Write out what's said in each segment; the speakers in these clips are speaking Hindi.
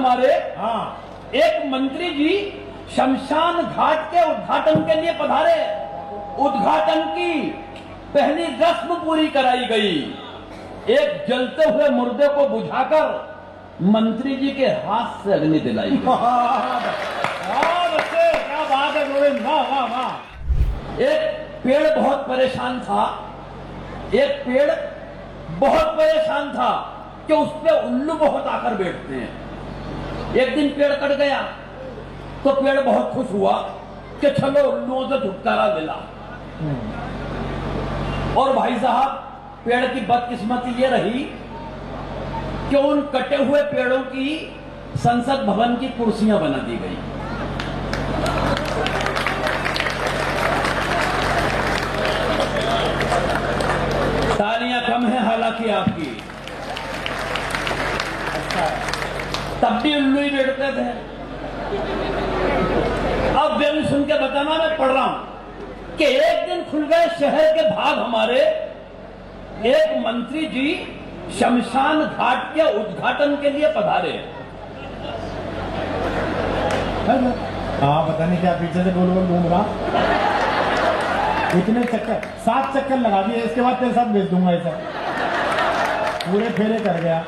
हमारे हाँ। एक मंत्री जी शमशान घाट के उद्घाटन के लिए पधारे। उद्घाटन की पहली रस्म पूरी कराई गई। एक जलते हुए मुर्दे को बुझाकर मंत्री जी के हाथ से अग्नि दिलाई गई। क्या बात है गोविंद, वाह वाह वाह। एक पेड़ बहुत परेशान था, एक पेड़ बहुत परेशान था कि उस पे उल्लू बहुत आकर बैठते हैं। एक दिन पेड़ कट गया तो पेड़ बहुत खुश हुआ कि चलो उल्लुओं से छुटकारा मिला। और भाई साहब, पेड़ की बदकिस्मती ये रही कि उन कटे हुए पेड़ों की संसद भवन की कुर्सियां बना दी गई। तालियां कम है हालांकि आपकी, तब भी उल्लू ही बैठते थे। अब व्यंग सुन के बताना मैं पढ़ रहा हूं कि एक दिन खुल गए शहर के भाग हमारे। एक मंत्री जी शमशान घाट के उद्घाटन के लिए पधारे। हाँ, पता नहीं क्या पीछे से गोल गोल घूम रहा। इतने चक्कर, 7 चक्कर लगा दिए, इसके बाद तेरे साथ भेज दूंगा ऐसा। पूरे फेरे कर गया।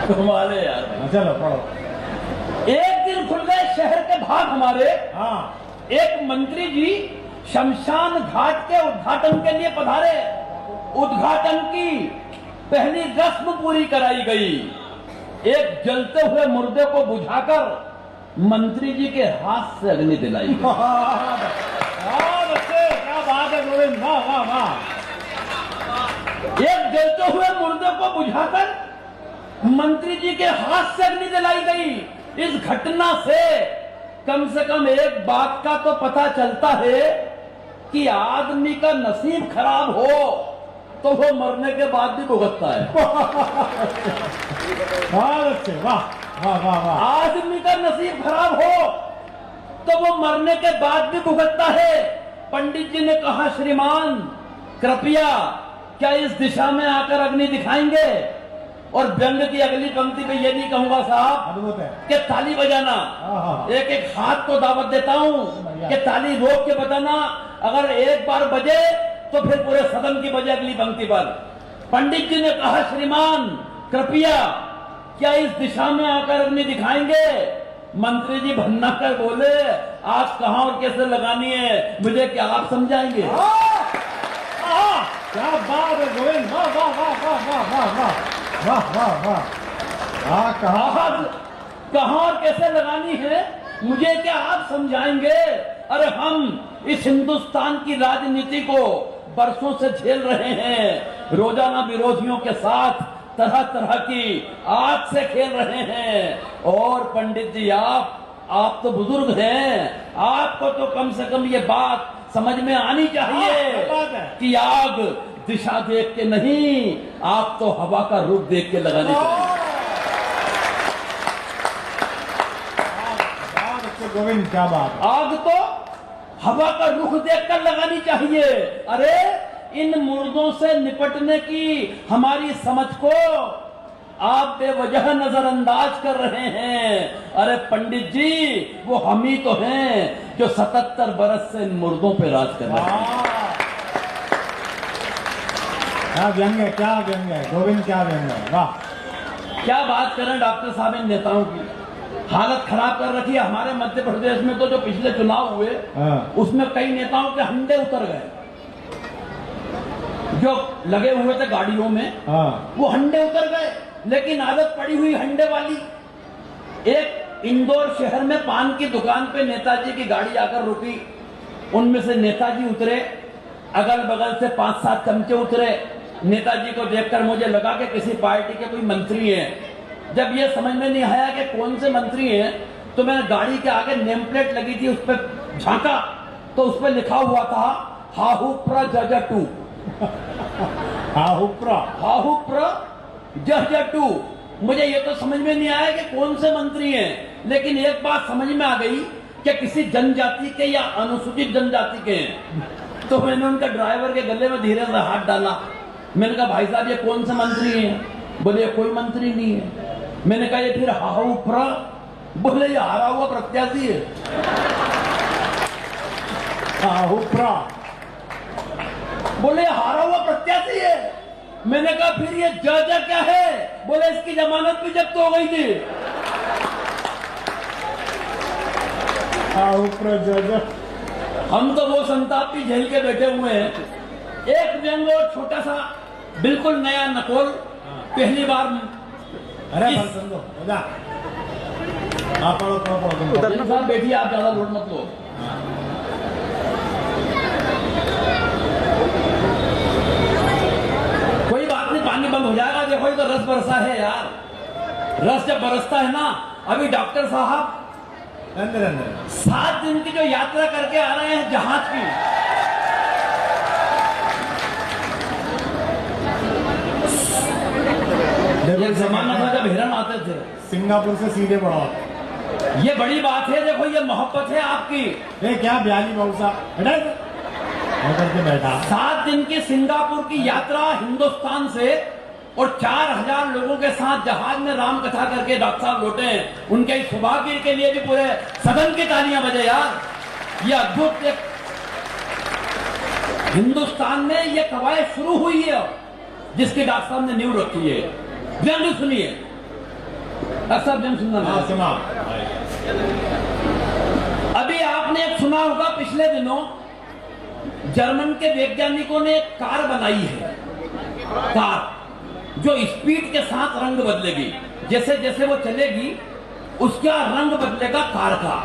कमाल है यार। चलो पढ़ो। एक दिन खुल गए शहर के भाग हमारे। हाँ। एक मंत्री जी शमशान घाट के उद्घाटन के लिए पधारे। उद्घाटन की पहली रस्म पूरी कराई गई। एक जलते हुए मुर्दे को बुझाकर मंत्री जी के हाथ से अग्नि दिलाई गई। क्या बात है गोविंद, वाह वाह वाह। एक जलते हुए मुर्दे को बुझाकर मंत्री जी के हाथ से अग्नि दिलाई गई। इस घटना से कम एक बात का तो पता चलता है कि आदमी का नसीब खराब हो तो वो मरने के बाद भी भुगतता है। वाह वाह वाह वाह। आदमी का नसीब खराब हो तो वो मरने के बाद भी भुगतता है। पंडित जी ने कहा, श्रीमान कृपया क्या इस दिशा में आकर अग्नि दिखाएंगे? और व्यंग की अगली पंक्ति पे ये नहीं कहूंगा साहब कि ताली बजाना। एक एक हाथ को दावत देता हूं कि ताली रोक के बताना। अगर एक बार बजे तो फिर पूरे सदन की बजे अगली पंक्ति पर। पंडित जी ने कहा, श्रीमान कृपया क्या इस दिशा में आकर अग्नि दिखाएंगे? मंत्री जी भन्ना कर बोले, आप कहां और कैसे लगानी है मुझे क्या आप समझाएंगे? क्या बात है गोविंद, वाह वाह वाह वाह वाह वाह वाह वाह वाह वाह। कहां और कैसे लगानी है मुझे क्या आप समझाएंगे? अरे हम इस हिंदुस्तान की राजनीति को बरसों से झेल रहे हैं। रोजाना विरोधियों के साथ तरह तरह की आग से खेल रहे हैं। और पंडित जी आप तो बुजुर्ग हैं, आपको तो कम से कम ये बात समझ में आनी चाहिए कि आग दिशा देख के नहीं, आप तो हवा का रुख देख के लगानी चाहिए। गोविंद क्या बात। आग तो हवा का रुख देखकर लगानी चाहिए। अरे इन मुर्दों से निपटने की हमारी समझ को आप बेवजह नजरअंदाज कर रहे हैं। अरे पंडित जी, वो हम ही तो हैं जो 77 बरस से इन मुर्दों पे राज कर रहे हैं। क्या व्यंग है, क्या व्यंग है गोविंद, क्या व्यंग है, वाह। क्या बात करें डॉक्टर साहब, इन नेताओं की हालत खराब कर रखी है। हमारे मध्य प्रदेश में तो जो पिछले चुनाव हुए उसमें कई नेताओं के हंडे उतर गए। जो लगे हुए थे गाड़ियों में वो हंडे उतर गए। लेकिन आदत पड़ी हुई हंडे वाली। एक इंदौर शहर में पान की दुकान पे नेताजी की गाड़ी आकर रुकी। उनमें से नेताजी उतरे, अगल बगल से 5-7 चमचे उतरे। नेताजी को देखकर मुझे लगा कि किसी पार्टी के कोई मंत्री हैं। जब ये समझ में नहीं आया कि कौन से मंत्री हैं तो मैंने गाड़ी के आगे नेम प्लेट लगी थी उस पर झांका तो उस पर लिखा हुआ था हाहुप्र जजटू। हाहुप्र जजटू। मुझे ये तो समझ में नहीं आया कि कौन से मंत्री हैं, लेकिन एक बात समझ में आ गई कि किसी जनजाति के या अनुसूचित जनजाति के हैं। तो मैंने उनका ड्राइवर के गले में धीरे से हाथ डाला। मैंने कहा, भाई साहब ये कौन से मंत्री हैं? बोले कोई मंत्री नहीं है। मैंने कहा ये फिर हाहू प्रा, बोले ये हारा हुआ प्रत्याशी है। हुप्रा। बोले हारा हुआ प्रत्याशी है। मैंने कहा फिर ये जज क्या है? बोले इसकी जमानत भी जब्त हो गई थी। हुप्रा जज। हम तो वो संताप भी झेल के बैठे हुए हैं। एक व्यंग और छोटा सा बिल्कुल नया नकोल, पहली बार। अरे बंद दो, हो जा। आप पढ़ो पढ़ो पढ़ो तुम। साहब बैठिए, आप ज्यादा लोड मत लो। कोई बात नहीं, पानी बंद हो जाएगा। देखो ये तो रस बरसा है यार। रस जब बरसता है ना, अभी डॉक्टर साहब अंदर अंदर 7 दिन की जो यात्रा करके आ रहे हैं जहाज की, एक जमाना था जब हिरन आते थे। सिंगापुर से सीधे पढ़ो। ये बड़ी बात है। देखो ये मोहब्बत है आपकी। ए क्या ब्याली मऊसा करके बैठा। 7 दिन की सिंगापुर की यात्रा हिंदुस्तान से, और 4000 लोगों के साथ जहाज में राम कथा करके डॉक्टर साहब लौटे हैं। उनके इस सौभाग्य के लिए भी पूरे सदन की तालियां बजे यार। ये अद्भुत एक हिंदुस्तान में ये कवायद शुरू हुई है जिसकी डॉक्टर साहब ने नींव रखी है। व्यंग सुनिए डॉक्टर साहब, व्यंग सुनना। सुना। अभी आपने एक सुना होगा, पिछले दिनों जर्मन के वैज्ञानिकों ने एक कार बनाई है। कार जो स्पीड के साथ रंग बदलेगी, जैसे जैसे वो चलेगी उसका रंग बदलेगा कार का।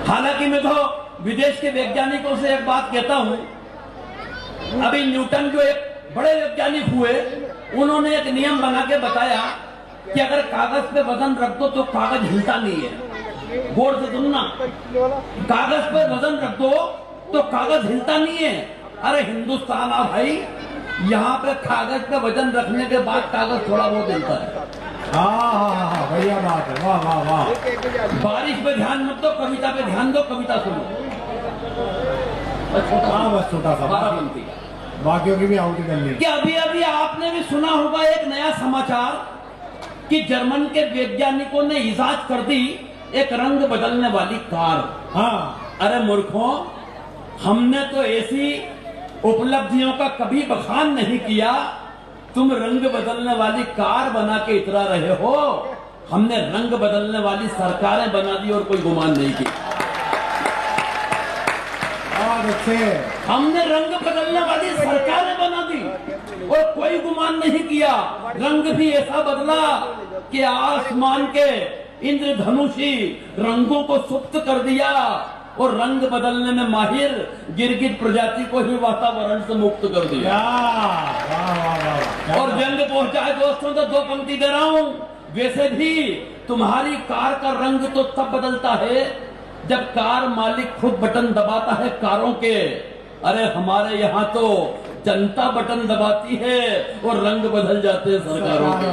हालांकि मैं तो विदेश के वैज्ञानिकों से एक बात कहता हूं। अभी न्यूटन जो एक बड़े वैज्ञानिक हुए, उन्होंने एक नियम बना के बताया कि अगर कागज पे वजन रख दो तो कागज हिलता नहीं है। गौर से सुनना, कागज पे वजन रख दो तो कागज हिलता नहीं है। अरे हिंदुस्तान आ भाई, यहाँ पे कागज पे वजन रखने के बाद कागज थोड़ा बहुत हिलता है। हाँ बढ़िया बात है। वाह वाह वाह। बारिश पे ध्यान मत दो, कविता पे ध्यान दो। कविता सुनो। हाँ बस छोटा सा, 12 पंक्ति का। बाकियों की भी आउटी करनी। कि अभी अभी आपने भी सुना होगा एक नया समाचार कि जर्मन के वैज्ञानिकों ने इजाद कर दी एक रंग बदलने वाली कार। हाँ। अरे मूर्खों, हमने तो ऐसी उपलब्धियों का कभी बखान नहीं किया। तुम रंग बदलने वाली कार बना के इतरा रहे हो। हमने रंग बदलने वाली सरकारें बना दी और कोई गुमान नहीं किया। अच्छे। हमने रंग बदलने वाली सरकारें बना दी और कोई गुमान नहीं किया। रंग भी ऐसा बदला कि आसमान के इंद्रधनुषी रंगों को सुप्त कर दिया और रंग बदलने में माहिर गिरगिट प्रजाति को ही वातावरण से मुक्त कर दिया। और व्यंग पहुंचा है दोस्तों, तो 2 पंक्ति दे रहा हूं। वैसे भी तुम्हारी कार का रंग तो तब बदलता है जब कार मालिक खुद बटन दबाता है कारों के। अरे हमारे यहाँ तो जनता बटन दबाती है और रंग बदल जाते हैं सरकारों के।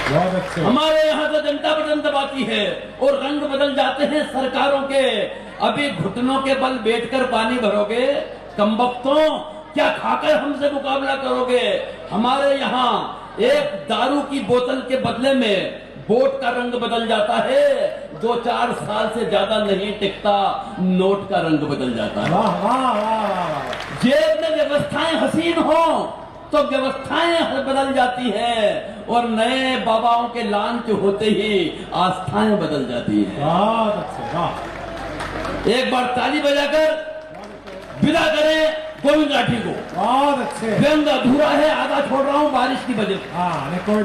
बहुत अच्छे। हमारे यहाँ तो जनता बटन दबाती है और रंग बदल जाते हैं सरकारों के। अभी घुटनों के बल बैठकर पानी भरोगे कमबख्तों, क्या खाकर हमसे मुकाबला करोगे? हमारे यहाँ एक दारू की बोतल के बदले में बोट का रंग बदल जाता है। 2-4 साल से ज्यादा नहीं टिकता, नोट का रंग बदल जाता है। वाह वाह वाह। जेब में व्यवस्थाएं हसीन हो तो व्यवस्थाएं बदल जाती है और नए बाबाओं के लांच होते ही आस्थाएं बदल जाती है। बहुत अच्छे। वाह। एक बार ताली बजाकर विदा करें गोविंद राठी को। बहुत अच्छे। व्यंग अधूरा है, आधा छोड़ रहा हूं बारिश की वजह से। हाँ कोई